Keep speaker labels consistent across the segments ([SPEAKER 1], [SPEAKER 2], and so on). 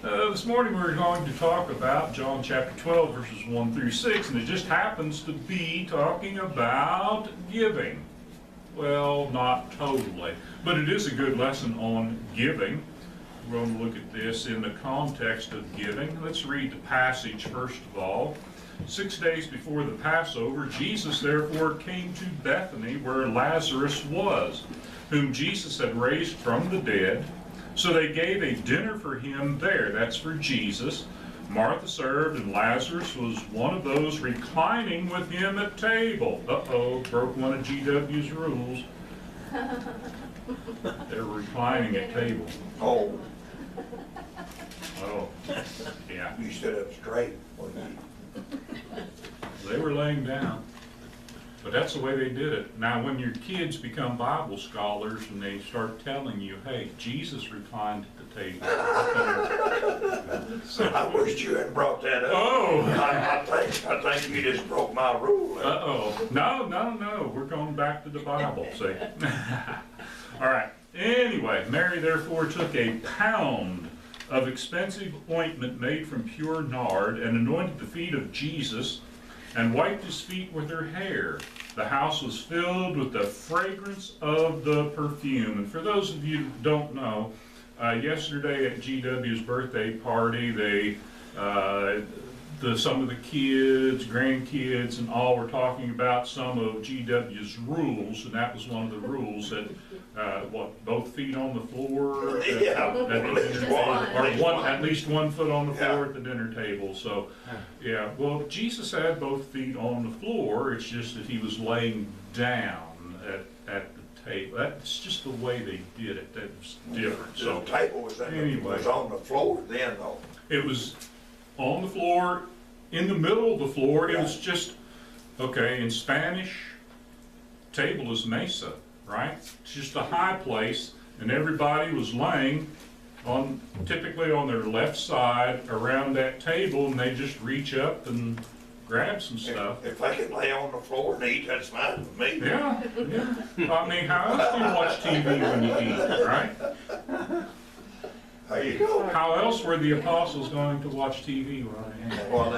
[SPEAKER 1] This morning we're going to talk about John chapter 12 verses 1 through 6, and it just happens to be talking about giving. Well, not totally, but it is a good lesson on giving. We're going to look at this in the context of giving. Let's read the passage first of all. 6 days before the Passover, Jesus therefore came to Bethany where Lazarus was, whom Jesus had raised from the dead. So they gave a dinner for him there. That's for Jesus. Martha served, and Lazarus was one of those reclining with him at table. Uh-oh, broke one of GW's rules. They're reclining at table.
[SPEAKER 2] Oh,
[SPEAKER 1] Oh, yeah.
[SPEAKER 2] you stood up straight.
[SPEAKER 1] They were laying down. But that's the way they did it. Now, when your kids become Bible scholars and they start telling you, hey, Jesus reclined at the table.
[SPEAKER 2] I wish you hadn't brought that up.
[SPEAKER 1] Oh!
[SPEAKER 2] I think you just broke my rule.
[SPEAKER 1] Uh-oh. No. We're going back to the Bible, see? All right. Anyway, Mary therefore took a pound of expensive ointment made from pure nard and anointed the feet of Jesus and wiped his feet with her hair. The house was filled with the fragrance of the perfume. And for those of you who don't know, yesterday at GW's birthday party, some of the kids, grandkids, and all were talking about some of GW's rules, and that was one of the rules that both feet on the floor, at least 1 foot on the floor at the dinner table. So, yeah. Well, Jesus had both feet on the floor. It's just that he was laying down at the table. That's just the way they did it. That's different. So
[SPEAKER 2] the table was on the floor then, though.
[SPEAKER 1] It was on the floor, in the middle of the floor. It was just, okay, in Spanish, table is mesa, right? It's just a high place, and everybody was laying typically on their left side around that table, and they just reach up and grab some stuff.
[SPEAKER 2] If I could lay on the floor and eat, that's fine with me.
[SPEAKER 1] Yeah. I mean, how else do you watch TV when you eat, right?
[SPEAKER 2] There you go.
[SPEAKER 1] How else were the apostles going to watch TV, right?
[SPEAKER 2] Well,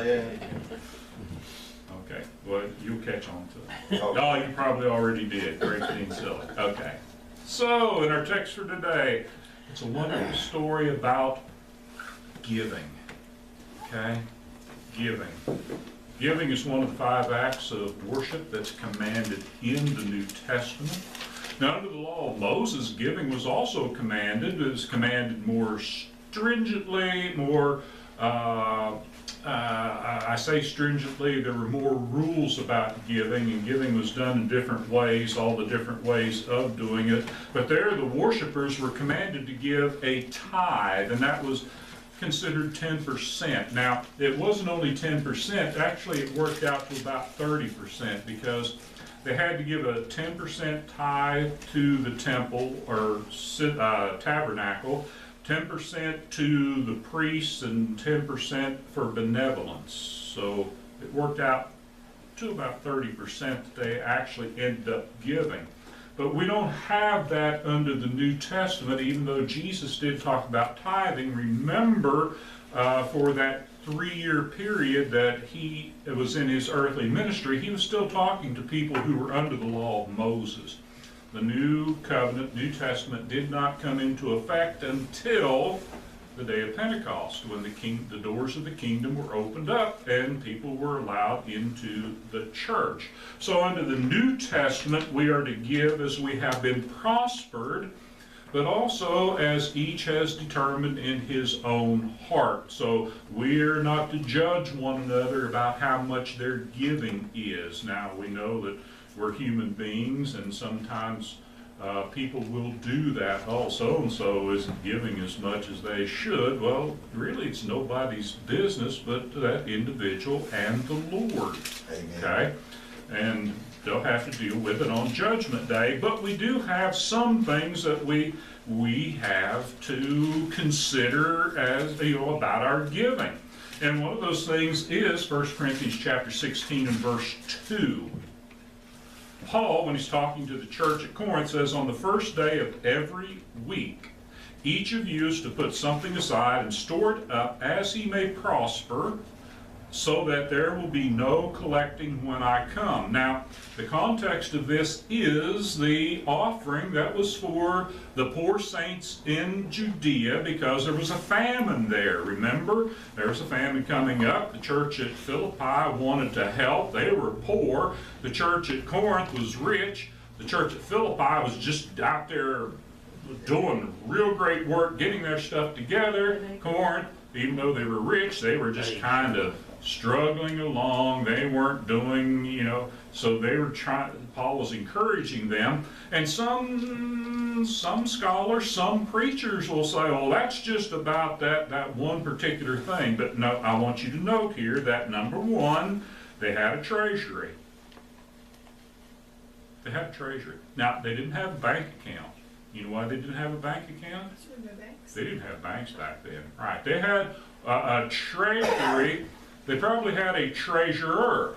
[SPEAKER 1] Okay, well, you'll catch on to it.
[SPEAKER 2] Okay.
[SPEAKER 1] Oh, you probably already did. Great being silly. Okay. So, in our text for today, it's a wonderful story about giving. Okay? Giving. Giving is one of the 5 acts of worship that's commanded in the New Testament. Now, under the law of Moses, giving was also commanded. It was commanded more stringently, I say stringently, there were more rules about giving, and giving was done in different ways, all the different ways of doing it. But there, the worshipers were commanded to give a tithe, and that was considered 10%. Now, it wasn't only 10%, actually it worked out to about 30%, because they had to give a 10% tithe to the temple or tabernacle, 10% to the priests, and 10% for benevolence. So it worked out to about 30% that they actually ended up giving. But we don't have that under the New Testament, even though Jesus did talk about tithing. Remember, for that 3-year period that he was in his earthly ministry, he was still talking to people who were under the law of Moses. The New Covenant, New Testament, did not come into effect until the day of Pentecost, when the doors of the kingdom were opened up and people were allowed into the church. So under the New Testament, we are to give as we have been prospered, but also as each has determined in his own heart. So we're not to judge one another about how much their giving is. Now, we know that we're human beings, and sometimes people will do that. Oh, so-and-so isn't giving as much as they should. Well, really, it's nobody's business but that individual and the Lord.
[SPEAKER 2] Amen.
[SPEAKER 1] Okay? And they'll have to deal with it on Judgment Day. But we do have some things that we have to consider as, about our giving. And one of those things is 1 Corinthians chapter 16 and verse 2. Paul, when he's talking to the church at Corinth, says, on the first day of every week, each of you is to put something aside and store it up as he may prosper, so that there will be no collecting when I come. Now, the context of this is the offering that was for the poor saints in Judea, because there was a famine there. Remember, there was a famine coming up. The church at Philippi wanted to help. They were poor. The church at Corinth was rich. The church at Philippi was just out there doing real great work, getting their stuff together. Corinth, even though they were rich, they were just kind of struggling along. They weren't doing, so they were trying. Paul was encouraging them. And some scholars, some preachers will say, oh, that's just about that one particular thing. But no, I want you to note here that number one, they had a treasury. They had a treasury. Now, they didn't have a bank account. You know why they didn't have a bank account? They didn't have banks back then. Right. They had a treasury. They probably had a treasurer.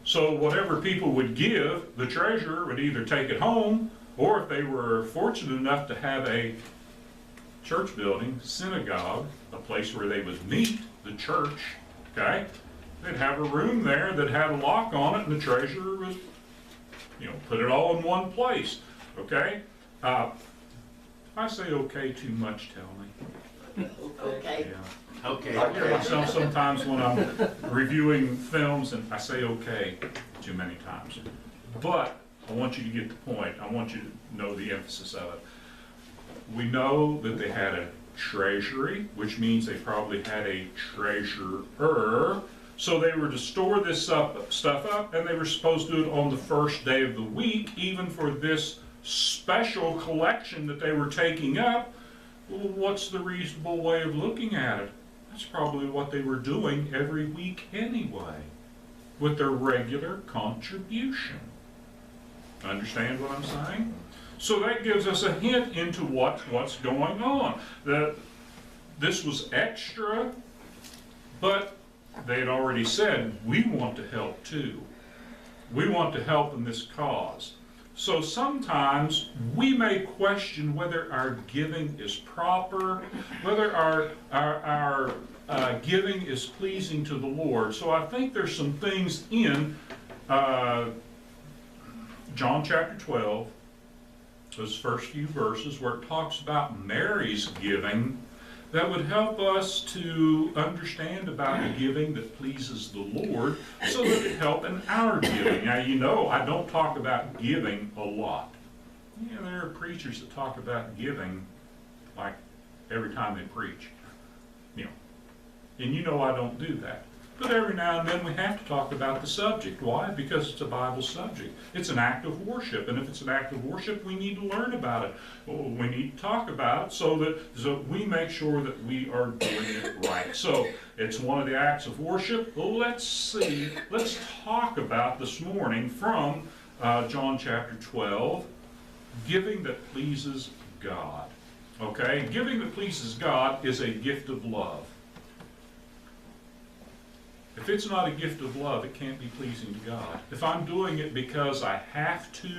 [SPEAKER 1] So whatever people would give, the treasurer would either take it home, or if they were fortunate enough to have a church building, synagogue, a place where they would meet, the church, okay, they'd have a room there that had a lock on it, and the treasurer would, put it all in one place, okay? If I say okay too much, tell me.
[SPEAKER 3] Okay.
[SPEAKER 1] Yeah.
[SPEAKER 4] Okay.
[SPEAKER 1] Sometimes when I'm reviewing films and I say okay too many times. But I want you to get the point. I want you to know the emphasis of it. We know that they had a treasury, which means they probably had a treasurer. So they were to store this stuff up, and they were supposed to do it on the first day of the week, even for this special collection that they were taking up. Well, what's the reasonable way of looking at it? That's probably what they were doing every week anyway, with their regular contribution. Understand what I'm saying? So that gives us a hint into what's going on. That this was extra, but they had already said, we want to help too. We want to help in this cause. So sometimes we may question whether our giving is proper, whether our giving is pleasing to the Lord. So I think there's some things in John chapter 12, those first few verses, where it talks about Mary's giving, that would help us to understand about the giving that pleases the Lord, so that it help in our giving. Now, I don't talk about giving a lot. There are preachers that talk about giving like every time they preach. And I don't do that. But every now and then we have to talk about the subject. Why? Because it's a Bible subject. It's an act of worship. And if it's an act of worship, we need to learn about it. We need to talk about it so that we make sure that we are doing it right. So it's one of the acts of worship. Let's talk about this morning from John chapter 12, giving that pleases God. Okay? Giving that pleases God is a gift of love. If it's not a gift of love, it can't be pleasing to God. If I'm doing it because I have to,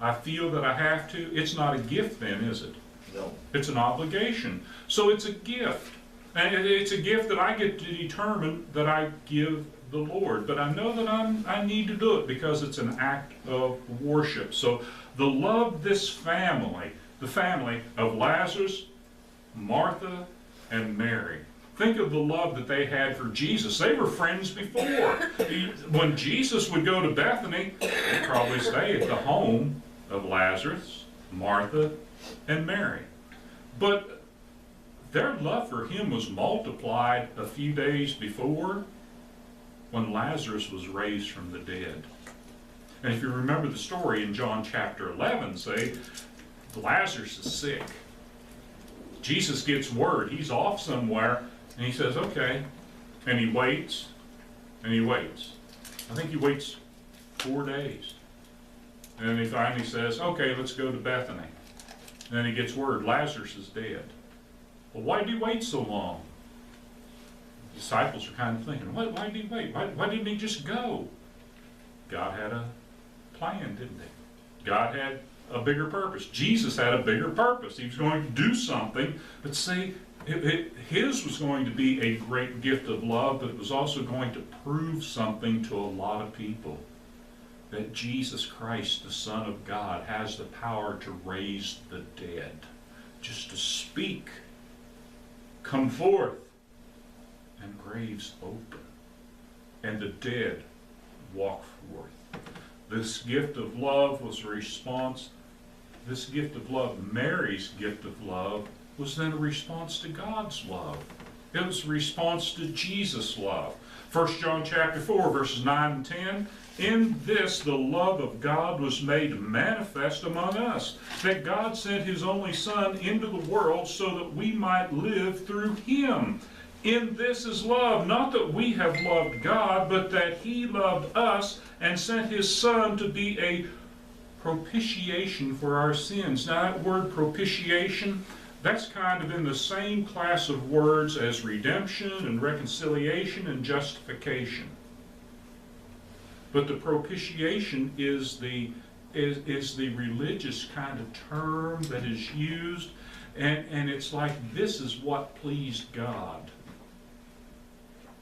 [SPEAKER 1] I feel that I have to, it's not a gift then, is it?
[SPEAKER 2] No.
[SPEAKER 1] It's an obligation. So it's a gift. And it's a gift that I get to determine that I give the Lord. But I know that I need to do it because it's an act of worship. So the love this family, the family of Lazarus, Martha, and Mary. Think of the love that they had for Jesus. They were friends before. When Jesus would go to Bethany, he'd probably stay at the home of Lazarus, Martha, and Mary. But their love for him was multiplied a few days before, when Lazarus was raised from the dead. And if you remember the story in John chapter 11, say, Lazarus is sick. Jesus gets word. He's off somewhere. And he says, okay. And he waits, and he waits. I think he waits 4 days. And then he finally says, okay, let's go to Bethany. And then he gets word, Lazarus is dead. Well, why did he wait so long? The disciples are kind of thinking, why did he wait? Why didn't he just go? God had a plan, didn't he? God had a bigger purpose. Jesus had a bigger purpose. He was going to do something, but see, his was going to be a great gift of love, but it was also going to prove something to a lot of people. That Jesus Christ, the Son of God, has the power to raise the dead. Just to speak, come forth, and graves open, and the dead walk forth. This gift of love was a response. This gift of love, Mary's gift of love, was then a response to God's love. It was a response to Jesus' love. 1 John chapter 4, verses 9 and 10. In this the love of God was made manifest among us, that God sent his only Son into the world so that we might live through him. In this is love, not that we have loved God, but that he loved us and sent his Son to be a propitiation for our sins. Now that word propitiation, that's kind of in the same class of words as redemption and reconciliation and justification. But the propitiation is the religious kind of term that is used, and it's like this is what pleased God.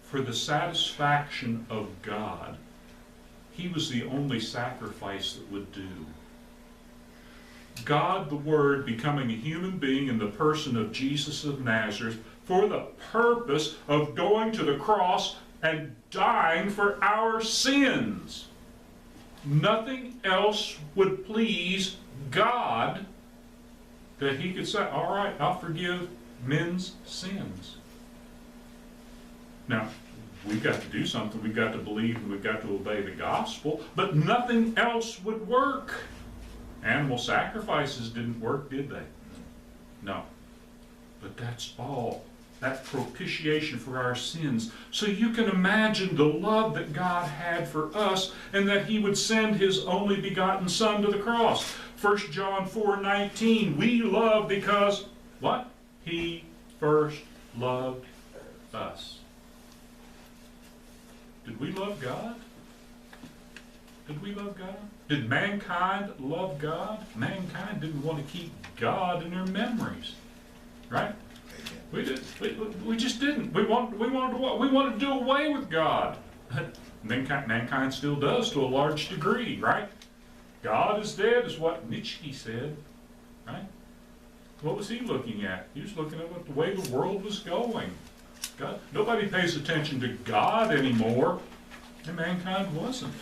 [SPEAKER 1] For the satisfaction of God, he was the only sacrifice that would do. God the Word becoming a human being in the person of Jesus of Nazareth for the purpose of going to the cross and dying for our sins. Nothing else would please God that he could say, all right, I'll forgive men's sins. Now, we've got to do something. We've got to believe and we've got to obey the gospel, but nothing else would work. Animal sacrifices didn't work, did they? No. But that's all. That propitiation for our sins. So you can imagine the love that God had for us and that he would send his only begotten Son to the cross. 1 John 4:19, we love because, what? He first loved us. Did we love God? Did we love God? Did mankind love God? Mankind didn't want to keep God in their memories, right? We did. We just didn't. We wanted to do away with God. Mankind still does to a large degree, right? God is dead, is what Nietzsche said, right? What was he looking at? He was looking at the way the world was going. God, nobody pays attention to God anymore, and mankind wasn't.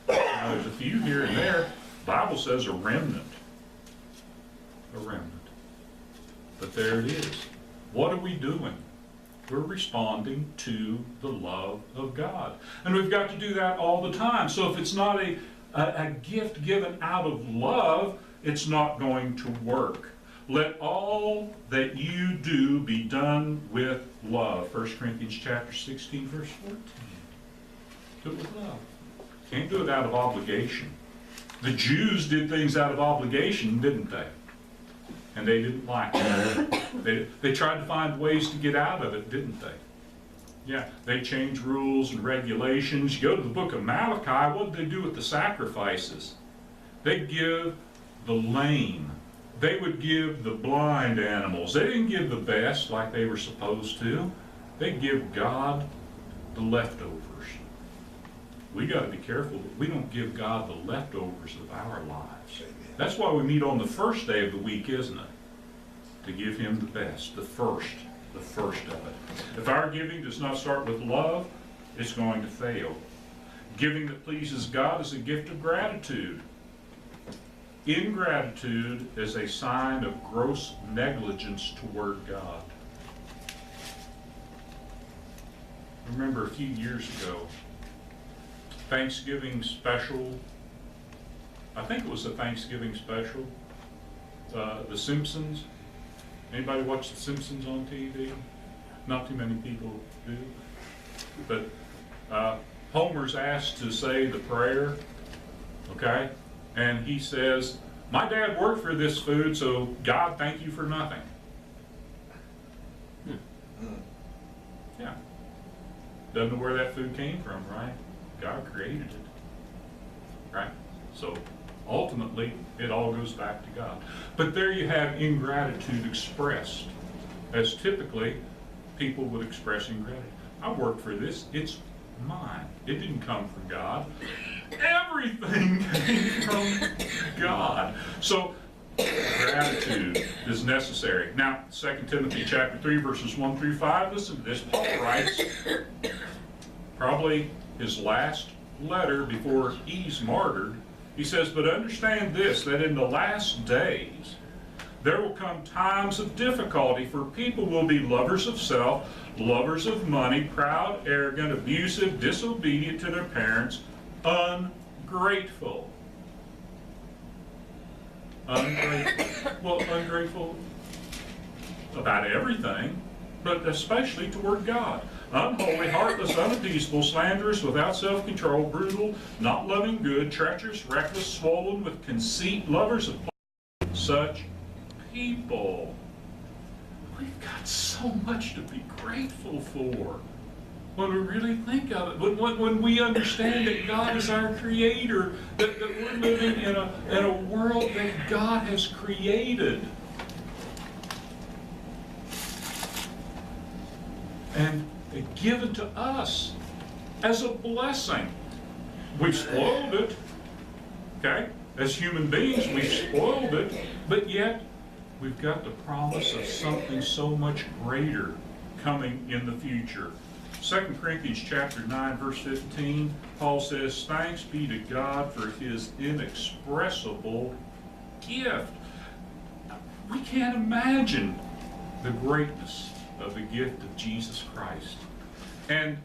[SPEAKER 1] Now, there's a few here and there. The Bible says a remnant. A remnant. But there it is. What are we doing? We're responding to the love of God. And we've got to do that all the time. So if it's not a gift given out of love, it's not going to work. Let all that you do be done with love. 1 Corinthians chapter 16, verse 14. Do it with love. Can't do it out of obligation. The Jews did things out of obligation, didn't they? And they didn't like it. They tried to find ways to get out of it, didn't they? Yeah, they changed rules and regulations. You go to the book of Malachi, what did they do with the sacrifices? They'd give the lame. They would give the blind animals. They didn't give the best like they were supposed to. They'd give God the leftovers. We got to be careful that we don't give God the leftovers of our lives. That's why we meet on the first day of the week, isn't it? To give him the best, the first of it. If our giving does not start with love, it's going to fail. Giving that pleases God is a gift of gratitude. Ingratitude is a sign of gross negligence toward God. I remember a few years ago, Thanksgiving special, I think it was a Thanksgiving special, The Simpsons. Anybody watch The Simpsons on TV? Not too many people do. But Homer's asked to say the prayer, okay? And he says, my dad worked for this food, so God, thank you for nothing. Yeah. Doesn't know where that food came from, right? God created it, right? So ultimately, it all goes back to God. But there you have ingratitude expressed, as typically people would express ingratitude. I worked for this, it's mine. It didn't come from God. Everything came from God. So gratitude is necessary. Now, 2 Timothy chapter 3, verses 1 through 5, listen to this. Paul writes, probably his last letter before he's martyred. He says, but understand this, that in the last days there will come times of difficulty, for people will be lovers of self, lovers of money, proud, arrogant, abusive, disobedient to their parents, ungrateful. Ungrateful. Well, ungrateful about everything, but especially toward God. Unholy, heartless, unappeasable, slanderous, without self-control, brutal, not loving good, treacherous, reckless, swollen with conceit, lovers of pleasure, such people. We've got so much to be grateful for when we really think of it. When we understand that God is our creator, that we're living in a world that God has created. And given to us as a blessing. We've spoiled it, okay? As human beings, we've spoiled it, but yet we've got the promise of something so much greater coming in the future. 2 Corinthians chapter 9, verse 15, Paul says, thanks be to God for his inexpressible gift. We can't imagine the greatness of the gift of Jesus Christ and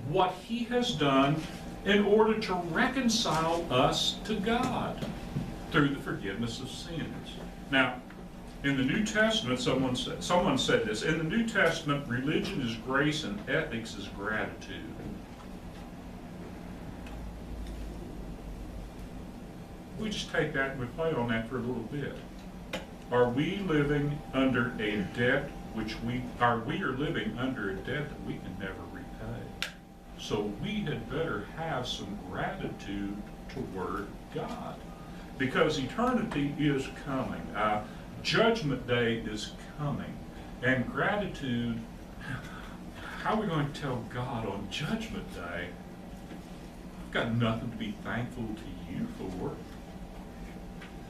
[SPEAKER 1] what he has done in order to reconcile us to God through the forgiveness of sins. Now, in the New Testament, someone said this, in the New Testament, religion is grace and ethics is gratitude. We just take that and we play on that for a little bit. Are we living under a debt we are living under a debt that we can never repay? So we had better have some gratitude toward God, because eternity is coming. Judgment Day is coming, and gratitude, how are we going to tell God on Judgment Day, I've got nothing to be thankful to you for?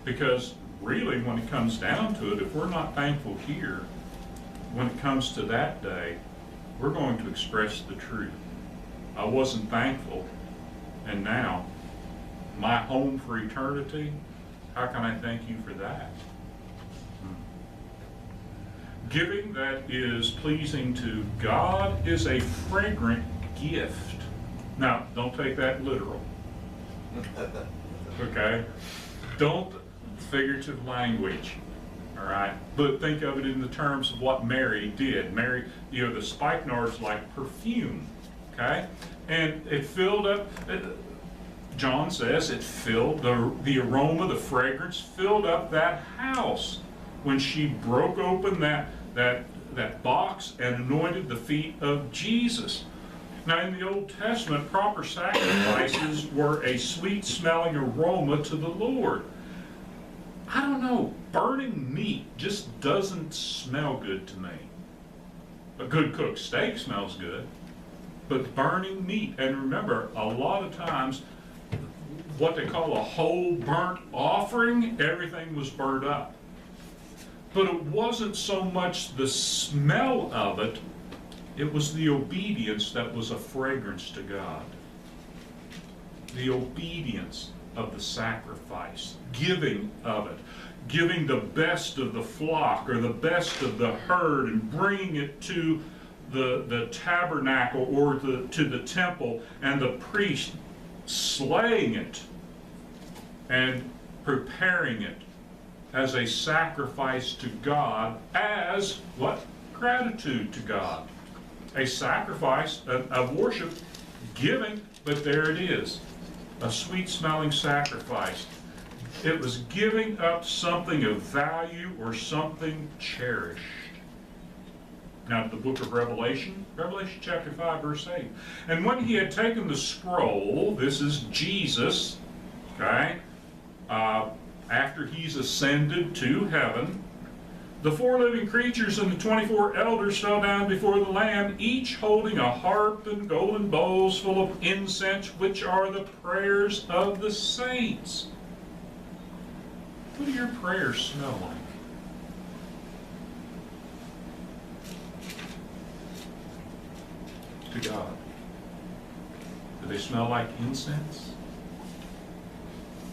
[SPEAKER 1] Because really, when it comes down to it, if we're not thankful here, when it comes to that day, we're going to express the truth. I wasn't thankful, and now my home for eternity, how can I thank you for that? Giving that is pleasing to God is a fragrant gift. Now, don't take that literal. Okay? Don't figurative language. All right? But think of it in the terms of what Mary did. Mary, the spikenard's like perfume. Okay? And it filled up, John says, it filled, the aroma, the fragrance filled up that house when she broke open that box and anointed the feet of Jesus. Now, in the Old Testament, proper sacrifices were a sweet-smelling aroma to the Lord. I don't know, burning meat just doesn't smell good to me. A good cooked steak smells good, but burning meat, and remember, a lot of times, what they call a whole burnt offering, everything was burnt up. But it wasn't so much the smell of it, it was the obedience that was a fragrance to God. The obedience of the sacrifice, giving of it, giving the best of the flock or the best of the herd and bringing it to the tabernacle or to the temple, and the priest slaying it and preparing it as a sacrifice to God, as what? Gratitude to God. A sacrifice of worship, giving, but there it is. A sweet-smelling sacrifice. It was giving up something of value or something cherished. Now, the book of Revelation chapter 5, verse 8. And when he had taken the scroll, this is Jesus, okay? after he's ascended to heaven, the 4 living creatures and the 24 elders fell down before the Lamb, each holding a harp and golden bowls full of incense, which are the prayers of the saints. What do your prayers smell like? To God. Do they smell like incense?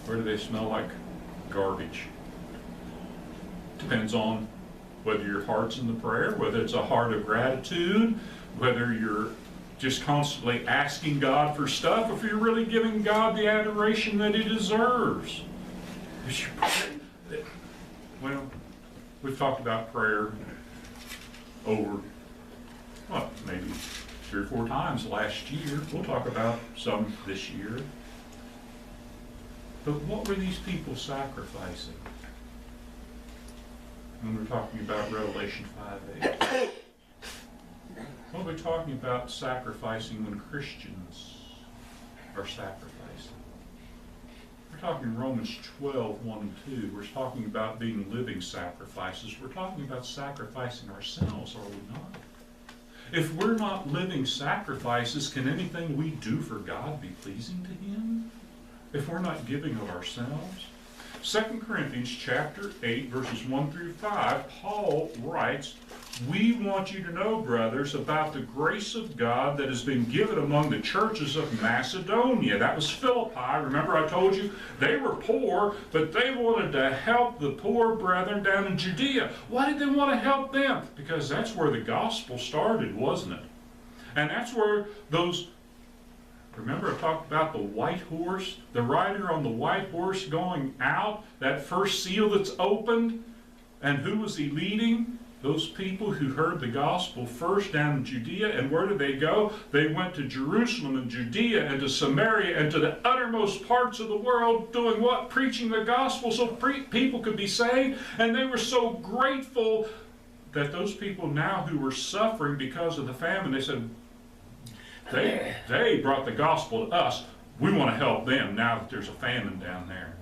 [SPEAKER 1] Or do they smell like garbage? Depends on whether your heart's in the prayer, whether it's a heart of gratitude, whether you're just constantly asking God for stuff, or if you're really giving God the adoration that He deserves. Well, we've talked about prayer over, maybe 3 or 4 times last year. We'll talk about some this year. But what were these people sacrificing? When we're talking about Revelation 5:8. What are we talking about sacrificing when Christians are sacrificing? We're talking Romans 12:1 and 2. We're talking about being living sacrifices. We're talking about sacrificing ourselves, are we not? If we're not living sacrifices, can anything we do for God be pleasing to Him? If we're not giving of ourselves? 2 Corinthians chapter 8, verses 1 through 5, Paul writes, "We want you to know, brothers, about the grace of God that has been given among the churches of Macedonia." That was Philippi. Remember I told you they were poor, but they wanted to help the poor brethren down in Judea. Why did they want to help them? Because that's where the gospel started, wasn't it? And that's where those... Remember I talked about the white horse, the rider on the white horse going out, that first seal that's opened, and who was he leading? Those people who heard the gospel first down in Judea. And where did they go? They went to Jerusalem and Judea and to Samaria and to the uttermost parts of the world, doing what? Preaching the gospel so people could be saved. And they were so grateful that those people now who were suffering because of the famine, they said, They brought the gospel to us. We want to help them now that there's a famine down there.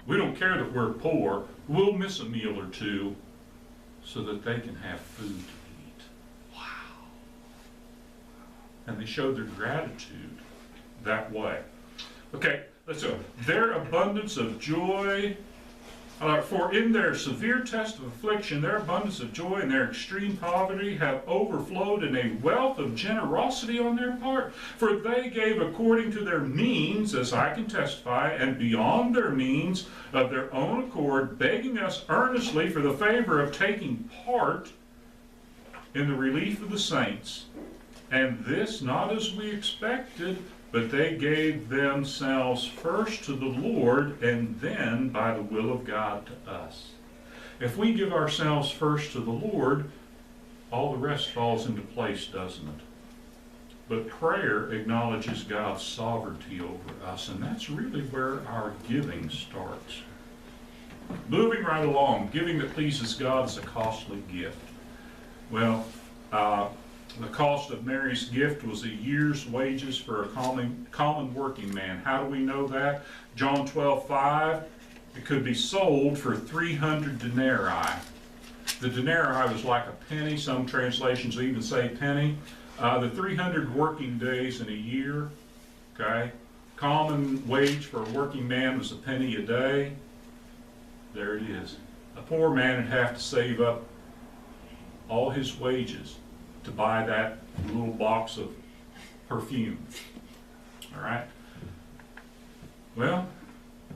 [SPEAKER 1] We don't care that we're poor. We'll miss a meal or two so that they can have food to eat. Wow. And they showed their gratitude that way. Okay, let's go. Their abundance of joy... for in their severe test of affliction, their abundance of joy and their extreme poverty have overflowed in a wealth of generosity on their part. For they gave according to their means, as I can testify, and beyond their means of their own accord, begging us earnestly for the favor of taking part in the relief of the saints. And this not as we expected, but they gave themselves first to the Lord, and then by the will of God to us. If we give ourselves first to the Lord, all the rest falls into place, doesn't it? But prayer acknowledges God's sovereignty over us, and that's really where our giving starts. Moving right along, giving that pleases God is a costly gift. Well, the cost of Mary's gift was a year's wages for a common working man. How do we know that? John 12:5, it could be sold for 300 denarii. The denarii was like a penny. Some translations even say penny. The 300 working days in a year, okay? Common wage for a working man was a penny a day. There it is. A poor man would have to save up all his wages to buy that little box of perfume. All right? Well,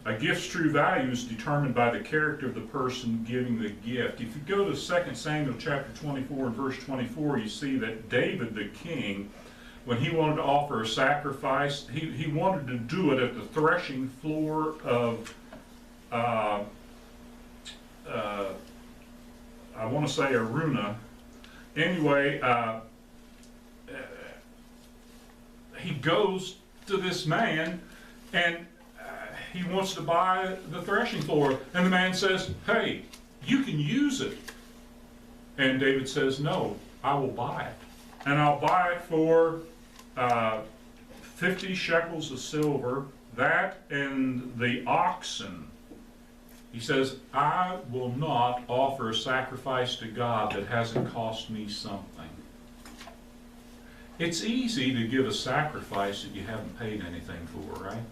[SPEAKER 1] a gift's true value is determined by the character of the person giving the gift. If you go to 2 Samuel chapter 24 and verse 24, you see that David the king, when he wanted to offer a sacrifice, he wanted to do it at the threshing floor of, I want to say Aruna. Anyway, he goes to this man and he wants to buy the threshing floor. And the man says, "Hey, you can use it." And David says, "No, I will buy it. And I'll buy it for 50 shekels of silver, that and the oxen He says, I will not offer a sacrifice to God that hasn't cost me something. It's easy to give a sacrifice that you haven't paid anything for, right?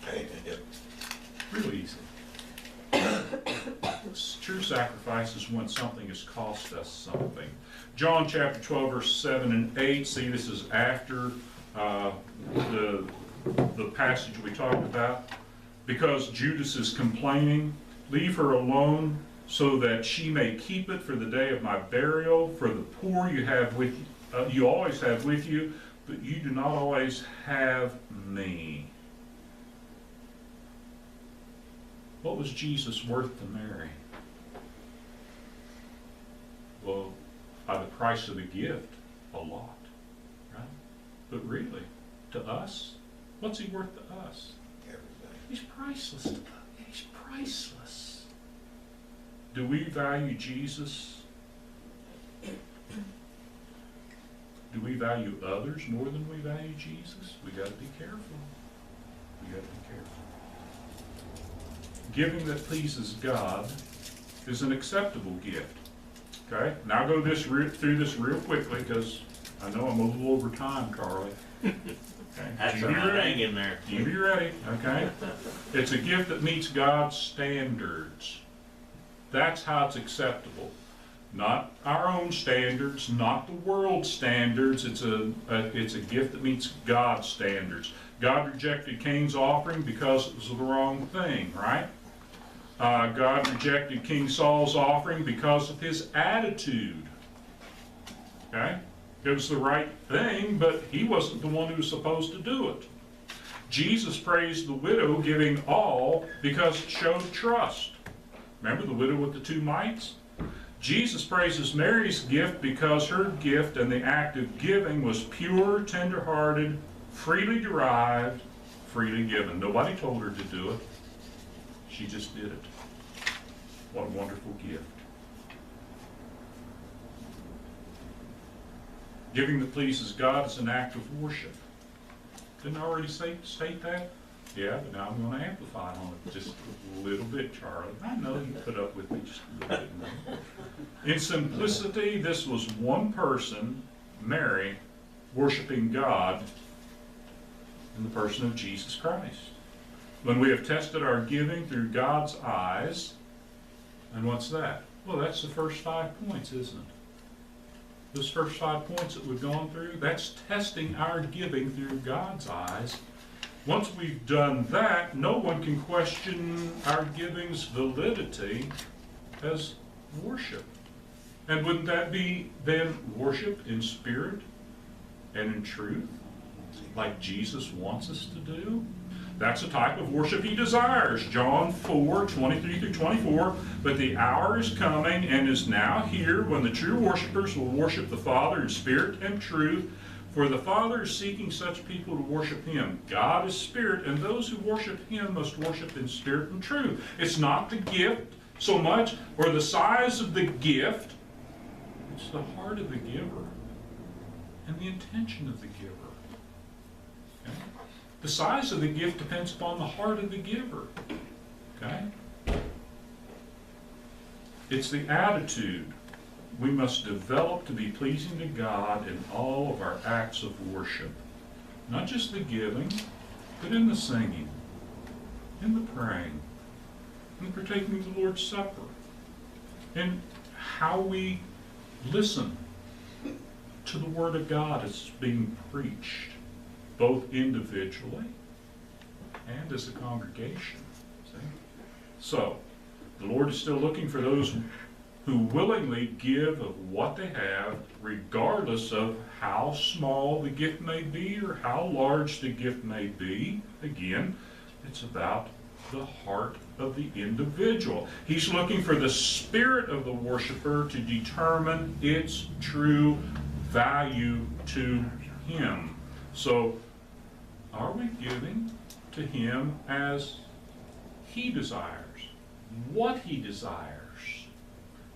[SPEAKER 2] Paying it.
[SPEAKER 1] Real easy. True sacrifice is when something has cost us something. John chapter 12, verse 7 and 8. See, this is after the passage we talked about. Because Judas is complaining, leave her alone so that she may keep it for the day of my burial. For the poor you always have with you, but you do not always have me. What was Jesus worth to Mary? Well, by the price of the gift, a lot, right? But really, to us, what's he worth to us?
[SPEAKER 2] Everything.
[SPEAKER 1] He's priceless to us. He's priceless. Do we value Jesus? Do we value others more than we value Jesus? We got to be careful. We got to be careful. Giving that pleases God is an acceptable gift. Okay? Now I'll go through this real quickly because I know I'm a little over time, Charlie. Okay.
[SPEAKER 3] That's
[SPEAKER 1] You
[SPEAKER 3] all
[SPEAKER 1] be
[SPEAKER 3] right,
[SPEAKER 1] ready.
[SPEAKER 3] hang in there.
[SPEAKER 1] You be ready, okay? It's a gift that meets God's standards. That's how it's acceptable. Not our own standards, not the world's standards. It's a gift that meets God's standards. God rejected Cain's offering because it was the wrong thing, right? God rejected King Saul's offering because of his attitude. Okay? It was the right thing, but he wasn't the one who was supposed to do it. Jesus praised the widow giving all because it showed trust. Remember the widow with the 2 mites? Jesus praises Mary's gift because her gift and the act of giving was pure, tender-hearted, freely derived, freely given. Nobody told her to do it. She just did it. What a wonderful gift. Giving that pleases God is an act of worship. Didn't I already state that? Yeah, but now I'm going to amplify on it just a little bit, Charlie. I know you put up with me just a little bit more. In simplicity, this was one person, Mary, worshiping God in the person of Jesus Christ. When we have tested our giving through God's eyes, and what's that? Well, that's the first 5 points, isn't it? Those first 5 points that we've gone through, that's testing our giving through God's eyes. Once we've done that, no one can question our giving's validity as worship. And wouldn't that be then worship in spirit and in truth, like Jesus wants us to do? That's the type of worship he desires. John 4, 23 through 24. But the hour is coming and is now here when the true worshipers will worship the Father in spirit and truth. For the Father is seeking such people to worship him. God is spirit, and those who worship him must worship in spirit and truth. It's not the gift so much or the size of the gift. It's the heart of the giver and the intention of the giver. Okay? The size of the gift depends upon the heart of the giver. Okay? It's the attitude we must develop to be pleasing to God in all of our acts of worship. Not just the giving, but in the singing, in the praying, in the partaking of the Lord's Supper, in how we listen to the Word of God as being preached, both individually and as a congregation. See? So, the Lord is still looking for those who willingly give of what they have, regardless of how small the gift may be or how large the gift may be. Again, it's about the heart of the individual. He's looking for the spirit of the worshiper to determine its true value to him. So, are we giving to him as he desires, what he desires?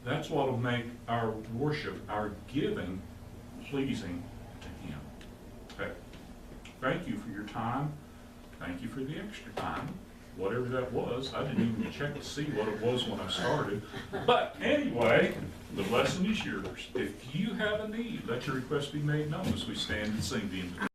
[SPEAKER 1] That's what will make our worship, our giving, pleasing to him. Okay. Thank you for your time. Thank you for the extra time. whatever that was. I didn't even check to see what it was when I started. But anyway, the lesson is yours. If you have a need, let your request be made known as we stand and sing the invitation.